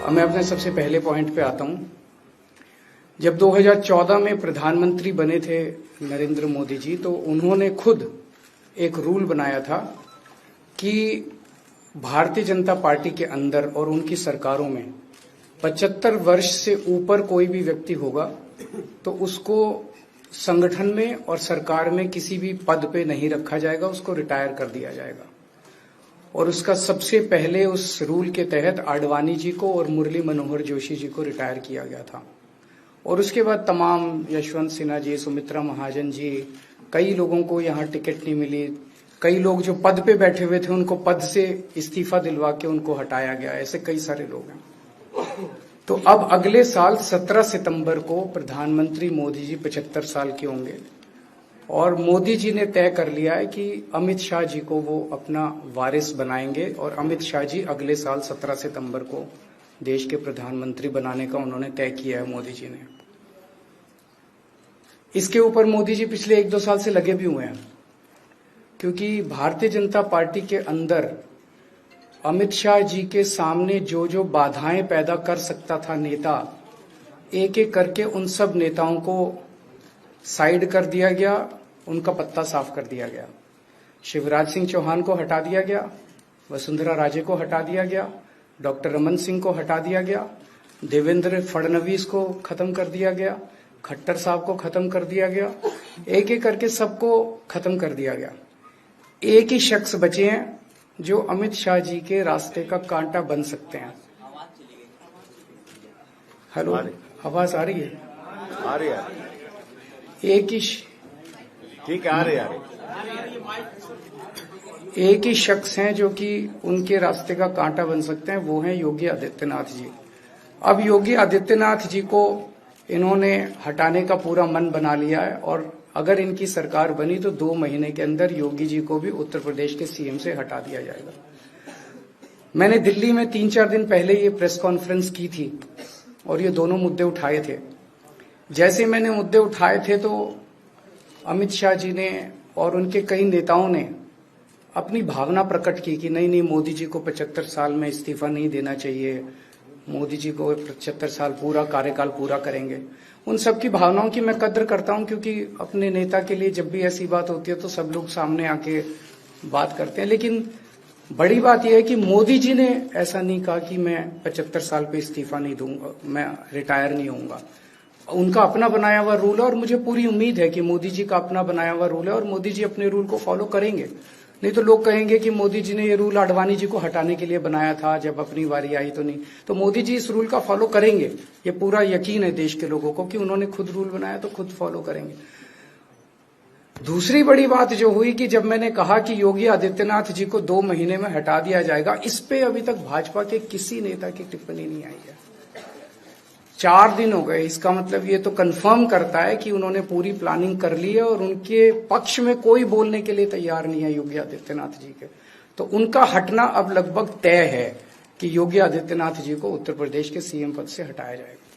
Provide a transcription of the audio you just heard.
अब मैं अपने सबसे पहले पॉइंट पे आता हूं। जब 2014 में प्रधानमंत्री बने थे नरेंद्र मोदी जी, तो उन्होंने खुद एक रूल बनाया था कि भारतीय जनता पार्टी के अंदर और उनकी सरकारों में 75 वर्ष से ऊपर कोई भी व्यक्ति होगा तो उसको संगठन में और सरकार में किसी भी पद पे नहीं रखा जाएगा, उसको रिटायर कर दिया जाएगा। और उसका सबसे पहले उस रूल के तहत आडवाणी जी को और मुरली मनोहर जोशी जी को रिटायर किया गया था। और उसके बाद तमाम यशवंत सिन्हा जी, सुमित्रा महाजन जी, कई लोगों को यहाँ टिकट नहीं मिली। कई लोग जो पद पे बैठे हुए थे उनको पद से इस्तीफा दिलवा के उनको हटाया गया। ऐसे कई सारे लोग हैं। तो अब अगले साल 17 सितंबर को प्रधानमंत्री मोदी जी 75 साल के होंगे और मोदी जी ने तय कर लिया है कि अमित शाह जी को वो अपना वारिस बनाएंगे और अमित शाह जी अगले साल 17 सितंबर को देश के प्रधानमंत्री बनाने का उन्होंने तय किया है मोदी जी ने। इसके ऊपर मोदी जी पिछले 1-2 साल से लगे भी हुए हैं, क्योंकि भारतीय जनता पार्टी के अंदर अमित शाह जी के सामने जो जो बाधाएं पैदा कर सकता था नेता, एक एक करके उन सब नेताओं को साइड कर दिया गया, उनका पत्ता साफ कर दिया गया। शिवराज सिंह चौहान को हटा दिया गया, वसुंधरा राजे को हटा दिया गया, डॉक्टर रमन सिंह को हटा दिया गया, देवेंद्र फडणवीस को खत्म कर दिया गया, खट्टर साहब को खत्म कर दिया गया, एक एक करके सबको खत्म कर दिया गया। एक ही शख्स बचे हैं जो अमित शाह जी के रास्ते का कांटा बन सकते हैं। हेलो, आवाज आ रही है? आ रही है। एक ही ठीक है, आ रही है। एक ही शख्स हैं जो कि उनके रास्ते का कांटा बन सकते हैं, वो हैं योगी आदित्यनाथ जी। अब योगी आदित्यनाथ जी को इन्होंने हटाने का पूरा मन बना लिया है और अगर इनकी सरकार बनी तो 2 महीने के अंदर योगी जी को भी उत्तर प्रदेश के सीएम से हटा दिया जाएगा। मैंने दिल्ली में 3-4 दिन पहले ये प्रेस कॉन्फ्रेंस की थी और ये दोनों मुद्दे उठाए थे। जैसे मैंने मुद्दे उठाए थे तो अमित शाह जी ने और उनके कई नेताओं ने अपनी भावना प्रकट की कि नहीं, मोदी जी को 75 साल में इस्तीफा नहीं देना चाहिए, मोदी जी को 75 साल पूरा कार्यकाल पूरा करेंगे। उन सब की भावनाओं की मैं कद्र करता हूं, क्योंकि अपने नेता के लिए जब भी ऐसी बात होती है तो सब लोग सामने आके बात करते हैं। लेकिन बड़ी बात यह है कि मोदी जी ने ऐसा नहीं कहा कि मैं 75 साल पे इस्तीफा नहीं दूंगा, मैं रिटायर नहीं होऊंगा। उनका अपना बनाया हुआ रूल है और मुझे पूरी उम्मीद है कि मोदी जी का अपना बनाया हुआ रूल है और मोदी जी अपने रूल को फॉलो करेंगे। नहीं तो लोग कहेंगे कि मोदी जी ने ये रूल आडवाणी जी को हटाने के लिए बनाया था, जब अपनी बारी आई तो नहीं। तो मोदी जी इस रूल का फॉलो करेंगे, ये पूरा यकीन है देश के लोगों को कि उन्होंने खुद रूल बनाया तो खुद फॉलो करेंगे। दूसरी बड़ी बात जो हुई कि जब मैंने कहा कि योगी आदित्यनाथ जी को 2 महीने में हटा दिया जाएगा, इस पे अभी तक भाजपा के किसी नेता की टिप्पणी नहीं आई है। 4 दिन हो गए। इसका मतलब ये तो कंफर्म करता है कि उन्होंने पूरी प्लानिंग कर ली है और उनके पक्ष में कोई बोलने के लिए तैयार नहीं है योगी आदित्यनाथ जी के। तो उनका हटना अब लगभग तय है कि योगी आदित्यनाथ जी को उत्तर प्रदेश के सीएम पद से हटाया जाएगा।